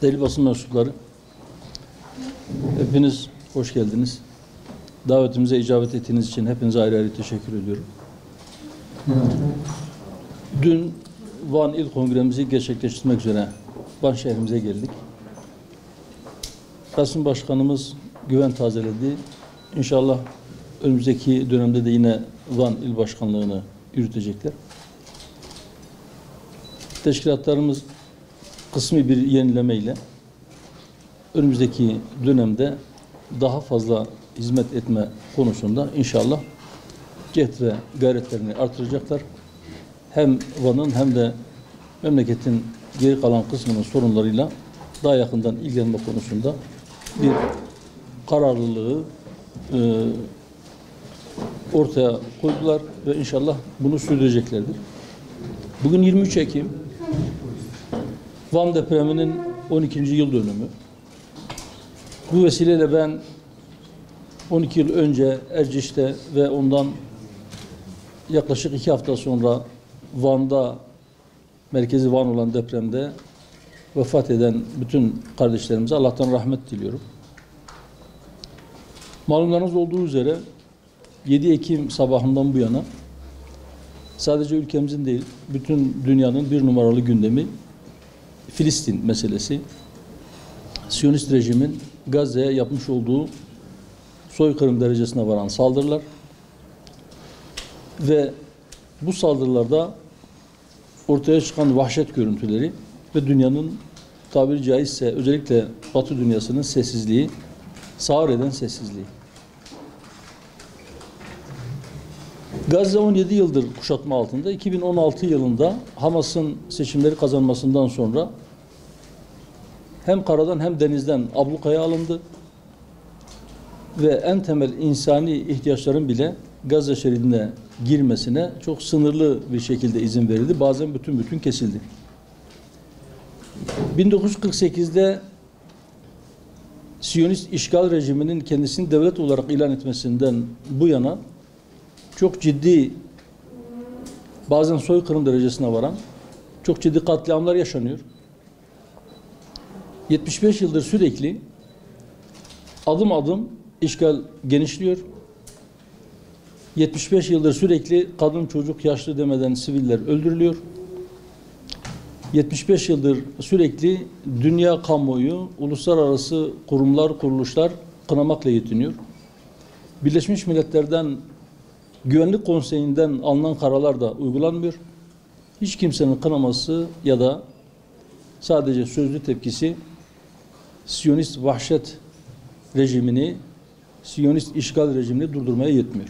Değerli basın mensupları, hepiniz hoş geldiniz. Davetimize icabet ettiğiniz için hepinize ayrı ayrı teşekkür ediyorum. Dün Van İl Kongremizi gerçekleştirmek üzere Van şehrimize geldik. Kasım Başkanımız güven tazeledi. İnşallah önümüzdeki dönemde de yine Van İl Başkanlığı'nı yürütecekler. Teşkilatlarımız kısmi bir yenilemeyle önümüzdeki dönemde daha fazla hizmet etme konusunda inşallah cehd ve gayretlerini artıracaklar. Hem Van'ın hem de memleketin geri kalan kısmının sorunlarıyla daha yakından ilgilenme konusunda bir kararlılığı ortaya koydular ve inşallah bunu sürdüreceklerdir. Bugün 23 Ekim Van depreminin 12. yıl dönümü. Bu vesileyle ben 12 yıl önce Erciş'te ve ondan yaklaşık 2 hafta sonra Van'da, merkezi Van olan depremde vefat eden bütün kardeşlerimize Allah'tan rahmet diliyorum. Malumlarınız olduğu üzere 7 Ekim sabahından bu yana sadece ülkemizin değil, bütün dünyanın bir numaralı gündemi Filistin meselesi. Siyonist rejimin Gazze'ye yapmış olduğu soykırım derecesine varan saldırılar ve bu saldırılarda ortaya çıkan vahşet görüntüleri ve dünyanın tabiri caizse özellikle Batı dünyasının sessizliği, sağır eden sessizliği. Gazze 17 yıldır kuşatma altında. 2016 yılında Hamas'ın seçimleri kazanmasından sonra hem karadan hem denizden ablukaya alındı ve en temel insani ihtiyaçların bile Gazze şeridine girmesine çok sınırlı bir şekilde izin verildi. Bazen bütün kesildi. 1948'de Siyonist işgal rejiminin kendisini devlet olarak ilan etmesinden bu yana çok ciddi, bazen soykırım derecesine varan çok ciddi katliamlar yaşanıyor. 75 yıldır sürekli adım adım işgal genişliyor. 75 yıldır sürekli kadın, çocuk, yaşlı demeden siviller öldürülüyor. 75 yıldır sürekli dünya kamuoyu, uluslararası kurumlar, kuruluşlar kınamakla yetiniyor. Birleşmiş Milletler'den, Güvenlik Konseyi'nden alınan kararlar da uygulanmıyor. Hiç kimsenin kınaması ya da sadece sözlü tepkisi Siyonist vahşet rejimini, Siyonist işgal rejimini durdurmaya yetmiyor.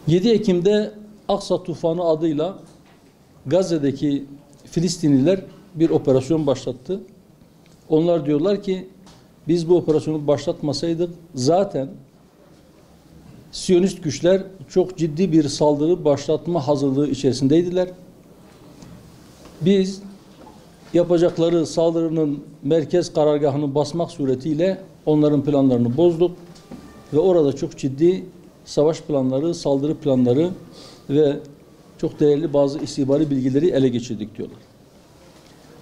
7 Ekim'de Aksa Tufanı adıyla Gazze'deki Filistinliler bir operasyon başlattı. Onlar diyorlar ki biz bu operasyonu başlatmasaydık zaten Siyonist güçler çok ciddi bir saldırı başlatma hazırlığı içerisindeydiler. Biz yapacakları saldırının merkez karargahını basmak suretiyle onların planlarını bozduk ve orada çok ciddi savaş planları, saldırı planları ve çok değerli bazı istihbari bilgileri ele geçirdik diyorlar.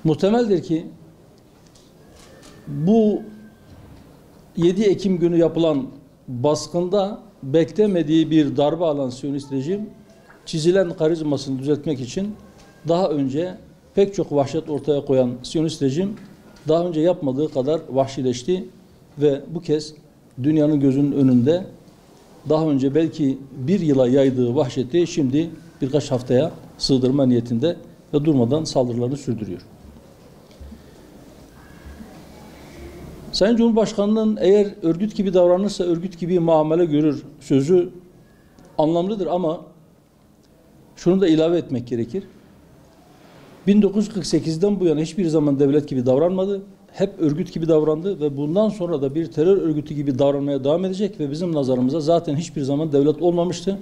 Muhtemeldir ki bu 7 Ekim günü yapılan baskında beklemediği bir darbe alan Siyonist rejim çizilen karizmasını düzeltmek için daha önce pek çok vahşet ortaya koyan Siyonist rejim daha önce yapmadığı kadar vahşileşti ve bu kez dünyanın gözünün önünde daha önce belki bir yıla yaydığı vahşeti şimdi birkaç haftaya sığdırma niyetinde ve durmadan saldırılarını sürdürüyor. Sayın Cumhurbaşkanı'nın eğer örgüt gibi davranırsa örgüt gibi muamele görür sözü anlamlıdır ama şunu da ilave etmek gerekir. 1948'den bu yana hiçbir zaman devlet gibi davranmadı. Hep örgüt gibi davrandı ve bundan sonra da bir terör örgütü gibi davranmaya devam edecek ve bizim nazarımıza zaten hiçbir zaman devlet olmamıştı.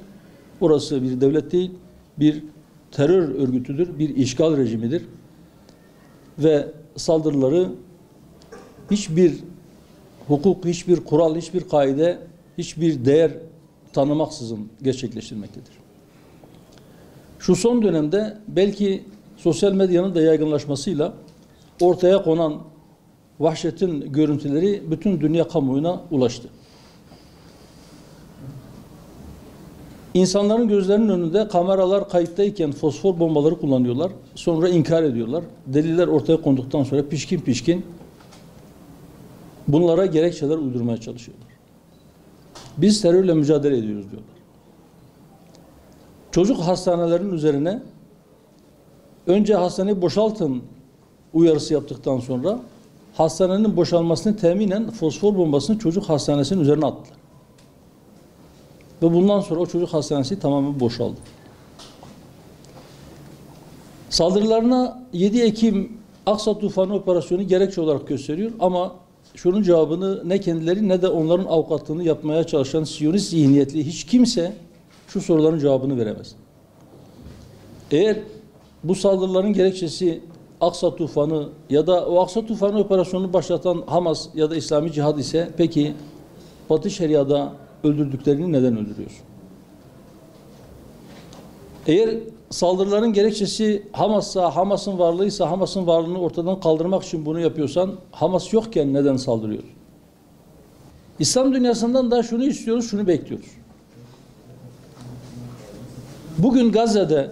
Orası bir devlet değil, bir terör örgütüdür, bir işgal rejimidir. Ve saldırıları hiçbir hukuk, hiçbir kural, hiçbir kaide, hiçbir değer tanımaksızın gerçekleştirmektedir. Şu son dönemde belki sosyal medyanın da yaygınlaşmasıyla ortaya konan vahşetin görüntüleri bütün dünya kamuoyuna ulaştı. İnsanların gözlerinin önünde kameralar kayıttayken fosfor bombaları kullanıyorlar. Sonra inkar ediyorlar. Deliller ortaya konduktan sonra pişkin pişkin bunlara gerekçeler uydurmaya çalışıyorlar. Biz terörle mücadele ediyoruz diyorlar. Çocuk hastanelerinin üzerine önce hastaneyi boşaltın uyarısı yaptıktan sonra hastanenin boşalmasını teminen fosfor bombasını çocuk hastanesinin üzerine attılar. Ve bundan sonra o çocuk hastanesi tamamen boşaldı. Saldırılarına 7 Ekim Aksa Tufanı operasyonu gerekçe olarak gösteriyor ama şunun cevabını ne kendileri ne de onların avukatlığını yapmaya çalışan Siyonist zihniyetli hiç kimse şu soruların cevabını veremez. Eğer bu saldırıların gerekçesi Aksa Tufanı ya da o Aksa Tufanı operasyonunu başlatan Hamas ya da İslami Cihad ise peki Batı Şeria'da öldürdüklerini neden öldürüyor? Eğer saldırıların gerekçesi Hamas'sa, Hamas'ın varlığıysa, Hamas'ın varlığını ortadan kaldırmak için bunu yapıyorsan, Hamas yokken neden saldırıyor? İslam dünyasından da şunu istiyoruz, şunu bekliyoruz. Bugün Gazze'de,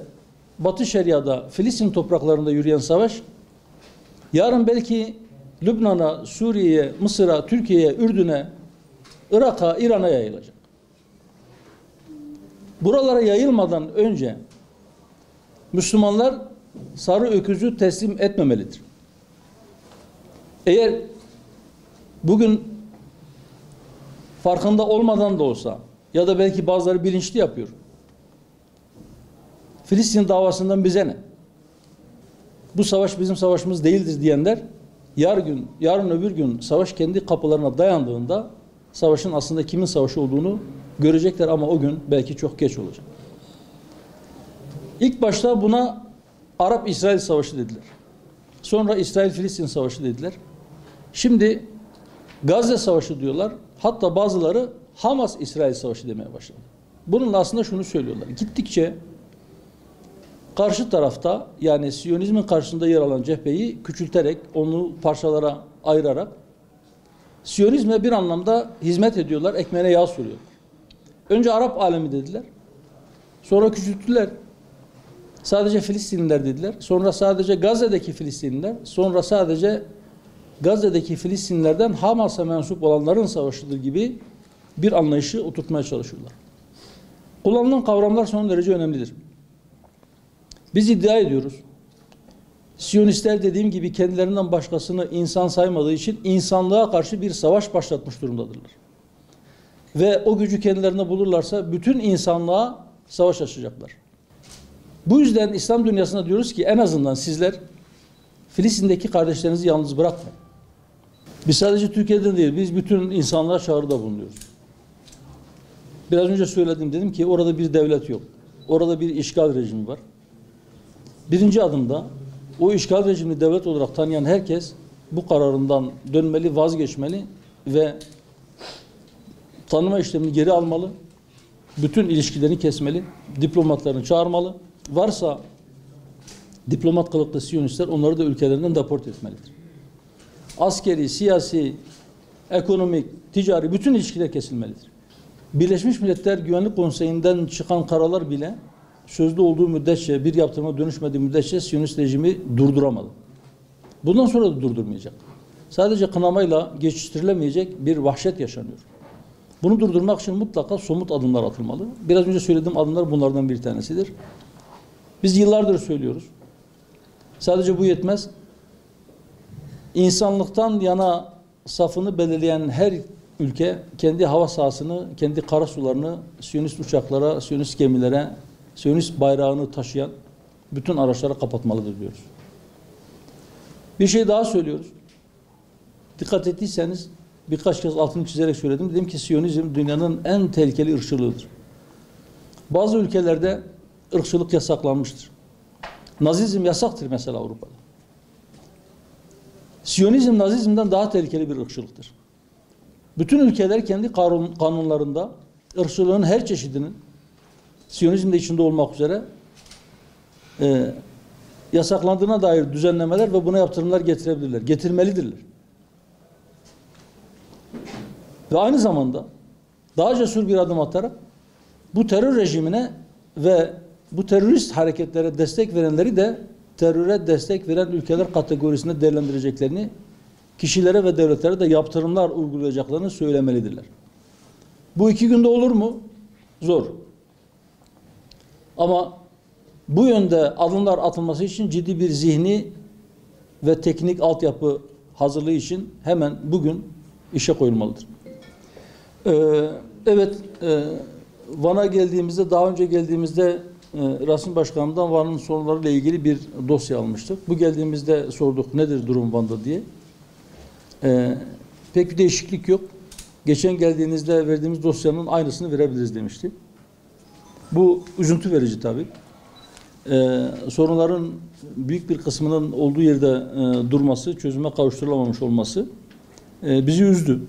Batı Şeria'da, Filistin topraklarında yürüyen savaş, yarın belki Lübnan'a, Suriye'ye, Mısır'a, Türkiye'ye, Ürdün'e, Irak'a, İran'a yayılacak. Buralara yayılmadan önce Müslümanlar sarı öküzü teslim etmemelidir. Eğer bugün farkında olmadan da olsa ya da belki bazıları bilinçli yapıyor. Filistin davasından bize ne? Bu savaş bizim savaşımız değildir diyenler yarın öbür gün savaş kendi kapılarına dayandığında savaşın aslında kimin savaşı olduğunu görecekler ama o gün belki çok geç olacak. İlk başta buna Arap-İsrail Savaşı dediler. Sonra İsrail-Filistin Savaşı dediler. Şimdi Gazze Savaşı diyorlar. Hatta bazıları Hamas-İsrail Savaşı demeye başladı. Bununla aslında şunu söylüyorlar. Gittikçe karşı tarafta yani Siyonizmin karşısında yer alan cepheyi küçülterek, onu parçalara ayırarak Siyonizme bir anlamda hizmet ediyorlar, ekmeğine yağ sürüyorlar. Önce Arap alemi dediler. Sonra küçülttüler. Sadece Filistinliler dediler. Sonra sadece Gazze'deki Filistinliler. Sonra sadece Gazze'deki Filistinlilerden Hamas'a mensup olanların savaşıdır gibi bir anlayışı oturtmaya çalışıyorlar. Kullanılan kavramlar son derece önemlidir. Biz iddia ediyoruz. Siyonistler dediğim gibi kendilerinden başkasını insan saymadığı için insanlığa karşı bir savaş başlatmış durumdadırlar. Ve o gücü kendilerine bulurlarsa bütün insanlığa savaş açacaklar. Bu yüzden İslam dünyasına diyoruz ki en azından sizler Filistin'deki kardeşlerinizi yalnız bırakmayın. Biz sadece Türkiye'den değil, biz bütün insanlığa çağrıda bulunuyoruz. Biraz önce söyledim, dedim ki orada bir devlet yok. Orada bir işgal rejimi var. Birinci adımda o işgal rejimini devlet olarak tanıyan herkes bu kararından dönmeli, vazgeçmeli ve tanıma işlemini geri almalı. Bütün ilişkilerini kesmeli. Diplomatlarını çağırmalı. Varsa diplomat kılıklı Siyonistler onları da ülkelerinden deport etmelidir. Askeri, siyasi, ekonomik, ticari bütün ilişkiler kesilmelidir. Birleşmiş Milletler Güvenlik Konseyi'nden çıkan kararlar bile sözlü olduğu müddetçe, bir yaptırıma dönüşmediği müddetçe Siyonist rejimi durduramadı. Bundan sonra da durdurmayacak. Sadece kınamayla geçiştirilemeyecek bir vahşet yaşanıyor. Bunu durdurmak için mutlaka somut adımlar atılmalı. Biraz önce söylediğim adımlar bunlardan bir tanesidir. Biz yıllardır söylüyoruz. Sadece bu yetmez. İnsanlıktan yana safını belirleyen her ülke kendi hava sahasını, kendi kara sularını Siyonist uçaklara, Siyonist gemilere, Siyonist bayrağını taşıyan bütün araçlara kapatmalıdır diyoruz. Bir şey daha söylüyoruz. Dikkat ettiyseniz birkaç kez altını çizerek söyledim. Dedim ki Siyonizm dünyanın en tehlikeli ırkçılığıdır. Bazı ülkelerde ırkçılık yasaklanmıştır. Nazizm yasaktır mesela Avrupa'da. Siyonizm Nazizm'den daha tehlikeli bir ırkçılıktır. Bütün ülkeler kendi kanunlarında ırkçılığın her çeşidinin Siyonizm de içinde olmak üzere yasaklandığına dair düzenlemeler ve buna yaptırımlar getirebilirler. Getirmelidirler. Ve aynı zamanda daha cesur bir adım atarak bu terör rejimine ve bu terörist hareketlere destek verenleri de teröre destek veren ülkeler kategorisinde değerlendireceklerini, kişilere ve devletlere de yaptırımlar uygulayacaklarını söylemelidirler. Bu 2 günde olur mu? Zor. Ama bu yönde adımlar atılması için ciddi bir zihni ve teknik altyapı hazırlığı için hemen bugün işe koyulmalıdır. Evet, Van'a geldiğimizde, daha önce geldiğimizde Rasim Başkanım'dan Van'ın sorunlarıyla ilgili bir dosya almıştık. Bu geldiğimizde sorduk nedir durum Van'da diye. Pek bir değişiklik yok. Geçen geldiğinizde verdiğimiz dosyanın aynısını verebiliriz demişti. Bu üzüntü verici tabii. Sorunların büyük bir kısmının olduğu yerde durması, çözüme kavuşturulamamış olması bizi üzdü.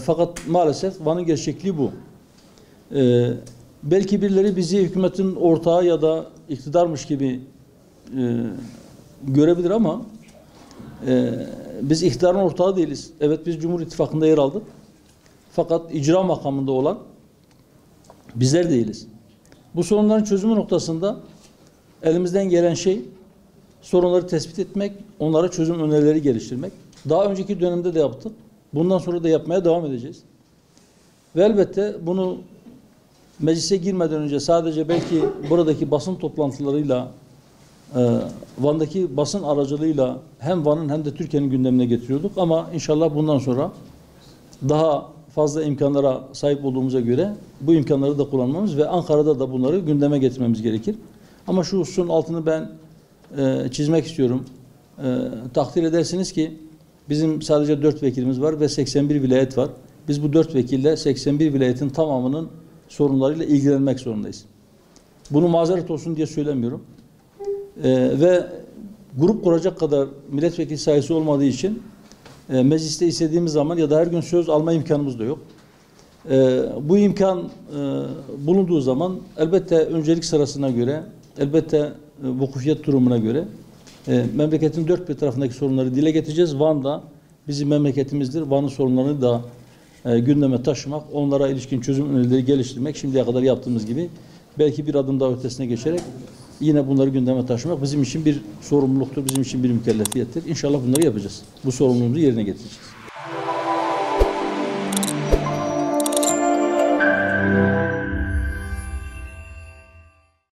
Fakat maalesef Van'ın gerçekliği bu. Belki birileri bizi hükümetin ortağı ya da iktidarmış gibi görebilir ama biz iktidarın ortağı değiliz. Evet, biz Cumhur İttifakı'nda yer aldık. Fakat icra makamında olan bizler değiliz. Bu sorunların çözümü noktasında elimizden gelen şey sorunları tespit etmek, onlara çözüm önerileri geliştirmek. Daha önceki dönemde de yaptık. Bundan sonra da yapmaya devam edeceğiz. Ve elbette bunu meclise girmeden önce sadece belki buradaki basın toplantılarıyla, Van'daki basın aracılığıyla hem Van'ın hem de Türkiye'nin gündemine getiriyorduk. Ama inşallah bundan sonra daha fazla imkanlara sahip olduğumuza göre bu imkanları da kullanmamız ve Ankara'da da bunları gündeme getirmemiz gerekir. Ama şu hususun altını ben çizmek istiyorum. Takdir edersiniz ki bizim sadece 4 vekilimiz var ve 81 vilayet var. Biz bu 4 vekille 81 vilayetin tamamının sorunlarıyla ilgilenmek zorundayız. Bunu mazeret olsun diye söylemiyorum. Ve grup kuracak kadar milletvekili sayısı olmadığı için mecliste istediğimiz zaman ya da her gün söz alma imkanımız da yok. Bu imkan bulunduğu zaman elbette öncelik sırasına göre, elbette vukufiyet durumuna göre memleketin dört bir tarafındaki sorunları dile getireceğiz. Van da bizim memleketimizdir. Van'ın sorunlarını da gündeme taşımak, onlara ilişkin çözüm önerileri geliştirmek, şimdiye kadar yaptığımız gibi belki bir adım daha ötesine geçerek yine bunları gündeme taşımak bizim için bir sorumluluktur, bizim için bir mükellefiyettir. İnşallah bunları yapacağız. Bu sorumluluğumuzu yerine getireceğiz.